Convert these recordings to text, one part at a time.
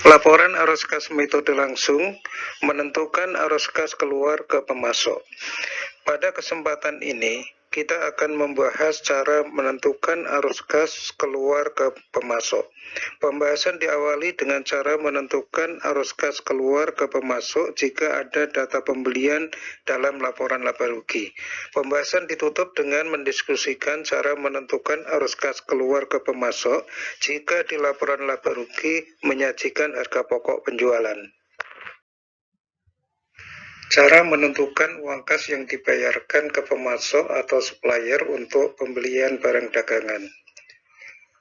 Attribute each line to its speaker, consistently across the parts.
Speaker 1: Laporan arus kas metode langsung menentukan arus kas keluar ke pemasok. Pada kesempatan ini, kita akan membahas cara menentukan arus kas keluar ke pemasok. Pembahasan diawali dengan cara menentukan arus kas keluar ke pemasok jika ada data pembelian dalam laporan laba rugi. Pembahasan ditutup dengan mendiskusikan cara menentukan arus kas keluar ke pemasok jika di laporan laba rugi menyajikan harga pokok penjualan. Cara menentukan uang kas yang dibayarkan ke pemasok atau supplier untuk pembelian barang dagangan.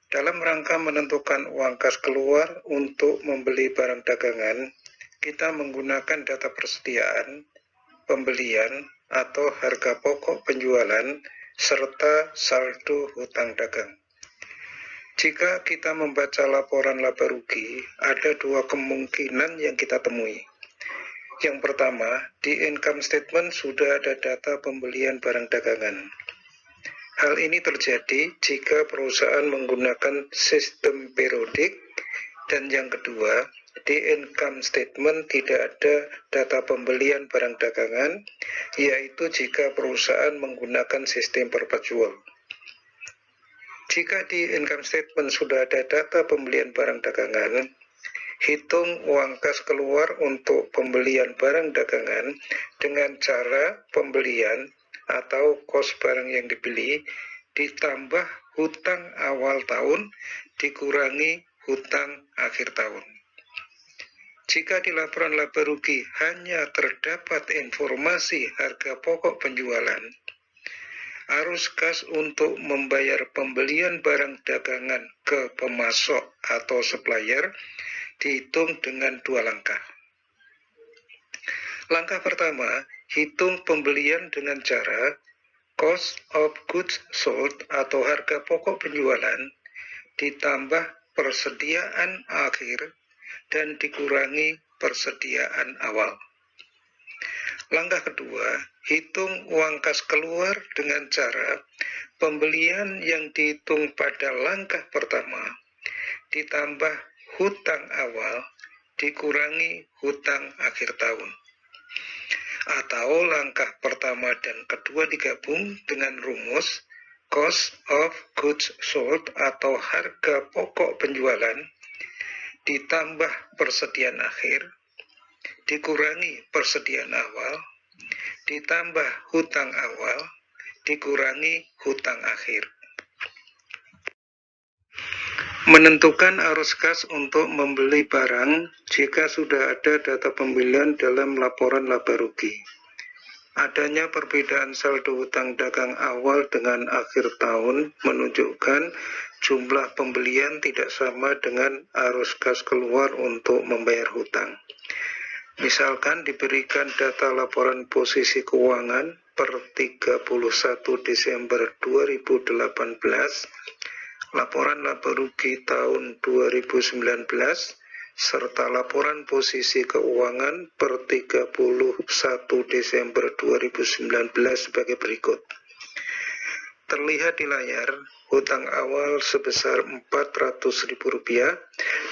Speaker 1: Dalam rangka menentukan uang kas keluar untuk membeli barang dagangan, kita menggunakan data persediaan, pembelian, atau harga pokok penjualan, serta saldo hutang dagang. Jika kita membaca laporan laba rugi, ada dua kemungkinan yang kita temui. Yang pertama, di income statement sudah ada data pembelian barang dagangan. Hal ini terjadi jika perusahaan menggunakan sistem periodik, dan yang kedua, di income statement tidak ada data pembelian barang dagangan, yaitu jika perusahaan menggunakan sistem perpetual. Jika di income statement sudah ada data pembelian barang dagangan, hitung uang kas keluar untuk pembelian barang dagangan dengan cara pembelian atau kos barang yang dibeli ditambah hutang awal tahun dikurangi hutang akhir tahun. Jika di laporan laba rugi hanya terdapat informasi harga pokok penjualan, arus kas untuk membayar pembelian barang dagangan ke pemasok atau supplier dihitung dengan dua langkah. Langkah pertama, hitung pembelian dengan cara cost of goods sold atau harga pokok penjualan ditambah persediaan akhir dan dikurangi persediaan awal. Langkah kedua, hitung uang kas keluar dengan cara pembelian yang dihitung pada langkah pertama ditambah hutang awal dikurangi hutang akhir tahun. Atau langkah pertama dan kedua digabung dengan rumus cost of goods sold atau harga pokok penjualan ditambah persediaan akhir dikurangi persediaan awal ditambah hutang awal dikurangi hutang akhir. Menentukan arus kas untuk membeli barang jika sudah ada data pembelian dalam laporan laba rugi. Adanya perbedaan saldo hutang dagang awal dengan akhir tahun menunjukkan jumlah pembelian tidak sama dengan arus kas keluar untuk membayar hutang. Misalkan diberikan data laporan posisi keuangan per 31 Desember 2018, laporan laba rugi tahun 2019, serta laporan posisi keuangan per 31 Desember 2019 sebagai berikut. Terlihat di layar, hutang awal sebesar Rp400.000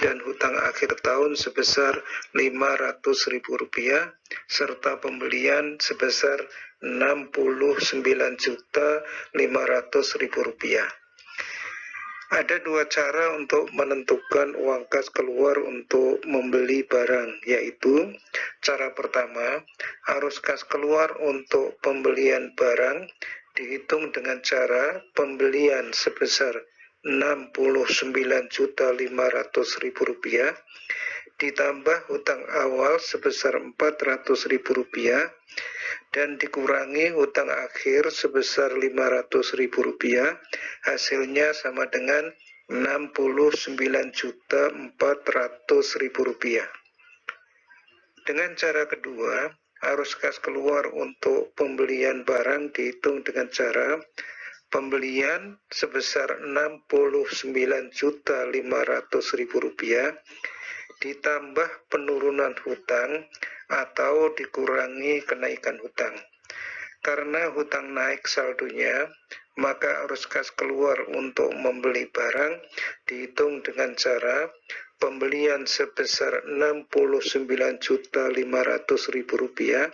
Speaker 1: dan hutang akhir tahun sebesar Rp500.000 serta pembelian sebesar Rp69.500.000. Ada dua cara untuk menentukan uang kas keluar untuk membeli barang, yaitu cara pertama, arus kas keluar untuk pembelian barang dihitung dengan cara pembelian sebesar Rp69.500.000 ditambah hutang awal sebesar Rp400.000 dan dikurangi hutang akhir sebesar Rp500.000, hasilnya sama dengan Rp69.400.000. Dengan cara kedua, arus kas keluar untuk pembelian barang dihitung dengan cara pembelian sebesar Rp69.500.000 ditambah penurunan hutang atau dikurangi kenaikan hutang. Karena hutang naik saldonya, maka arus kas keluar untuk membeli barang dihitung dengan cara pembelian sebesar Rp69.500.000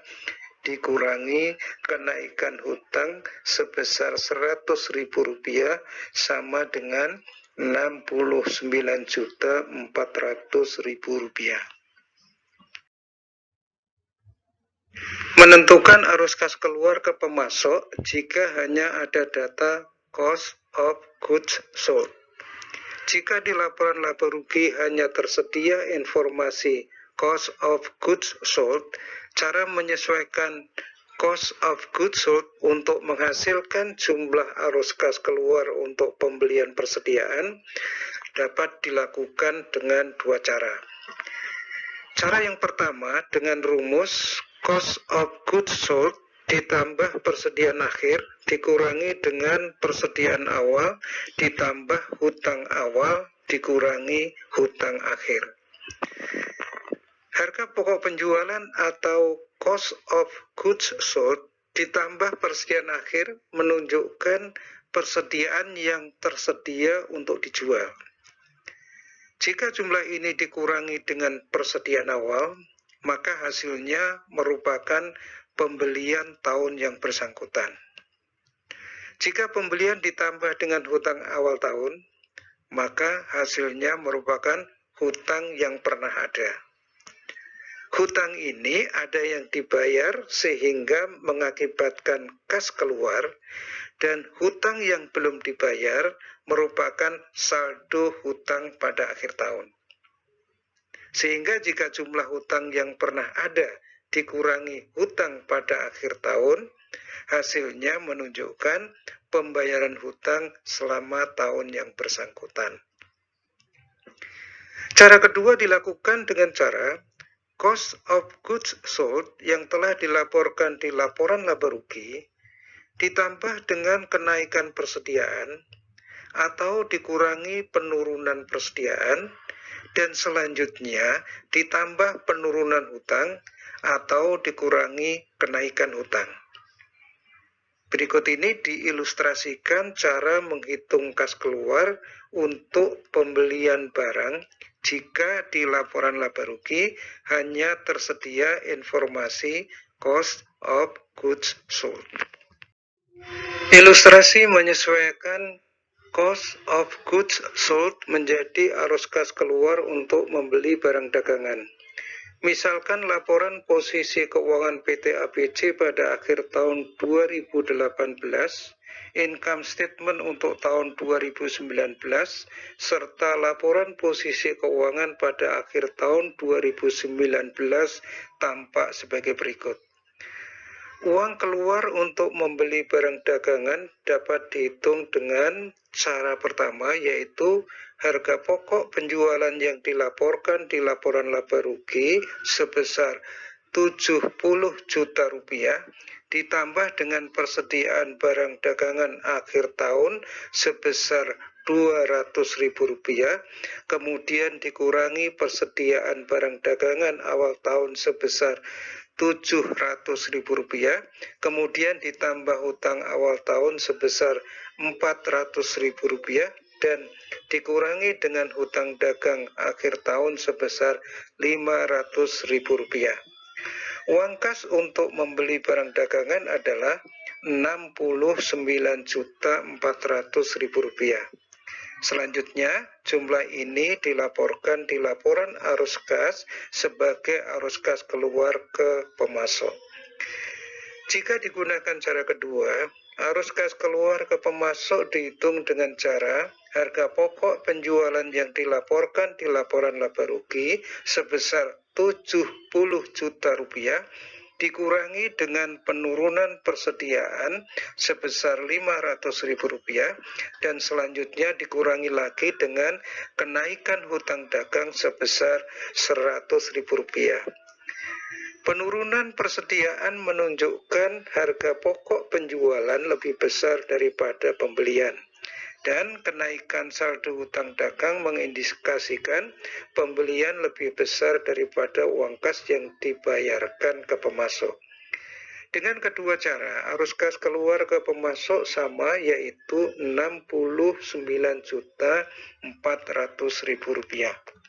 Speaker 1: dikurangi kenaikan hutang sebesar Rp100.000 sama dengan Rp69.400.000. Menentukan arus kas keluar ke pemasok jika hanya ada data cost of goods sold. Jika di laporan laba rugi hanya tersedia informasi cost of goods sold, cara menyesuaikan cost of goods sold untuk menghasilkan jumlah arus kas keluar untuk pembelian persediaan dapat dilakukan dengan dua cara. Cara yang pertama dengan rumus cost of goods sold ditambah persediaan akhir dikurangi dengan persediaan awal ditambah hutang awal dikurangi hutang akhir. Harga pokok penjualan atau cost of goods sold ditambah persediaan akhir menunjukkan persediaan yang tersedia untuk dijual. Jika jumlah ini dikurangi dengan persediaan awal, maka hasilnya merupakan pembelian tahun yang bersangkutan. Jika pembelian ditambah dengan hutang awal tahun, maka hasilnya merupakan hutang yang pernah ada. Hutang ini ada yang dibayar sehingga mengakibatkan kas keluar, dan hutang yang belum dibayar merupakan saldo hutang pada akhir tahun. Sehingga jika jumlah hutang yang pernah ada dikurangi hutang pada akhir tahun, hasilnya menunjukkan pembayaran hutang selama tahun yang bersangkutan. Cara kedua dilakukan dengan cara cost of goods sold yang telah dilaporkan di laporan laba rugi ditambah dengan kenaikan persediaan atau dikurangi penurunan persediaan, dan selanjutnya ditambah penurunan hutang atau dikurangi kenaikan hutang. Berikut ini diilustrasikan cara menghitung kas keluar untuk pembelian barang jika di laporan laba rugi hanya tersedia informasi cost of goods sold. Ilustrasi menyesuaikan cost of goods sold menjadi arus kas keluar untuk membeli barang dagangan. Misalkan laporan posisi keuangan PT ABC pada akhir tahun 2018, income statement untuk tahun 2019, serta laporan posisi keuangan pada akhir tahun 2019 tampak sebagai berikut. Uang keluar untuk membeli barang dagangan dapat dihitung dengan cara pertama, yaitu harga pokok penjualan yang dilaporkan di laporan laba rugi sebesar Rp70 juta ditambah dengan persediaan barang dagangan akhir tahun sebesar Rp200.000, kemudian dikurangi persediaan barang dagangan awal tahun sebesar Rp700.000, kemudian ditambah hutang awal tahun sebesar Rp400.000 dan dikurangi dengan hutang dagang akhir tahun sebesar Rp500.000. Uang kas untuk membeli barang dagangan adalah Rp69.400.000. Selanjutnya, jumlah ini dilaporkan di laporan arus kas sebagai arus kas keluar ke pemasok. Jika digunakan cara kedua, arus kas keluar ke pemasok dihitung dengan cara harga pokok penjualan yang dilaporkan di laporan laba rugi sebesar Rp70 juta dikurangi dengan penurunan persediaan sebesar Rp500.000 dan selanjutnya dikurangi lagi dengan kenaikan hutang dagang sebesar Rp100.000. Penurunan persediaan menunjukkan harga pokok penjualan lebih besar daripada pembelian, dan kenaikan saldo hutang dagang mengindikasikan pembelian lebih besar daripada uang kas yang dibayarkan ke pemasok. Dengan kedua cara, arus kas keluar ke pemasok sama, yaitu Rp69.400.000.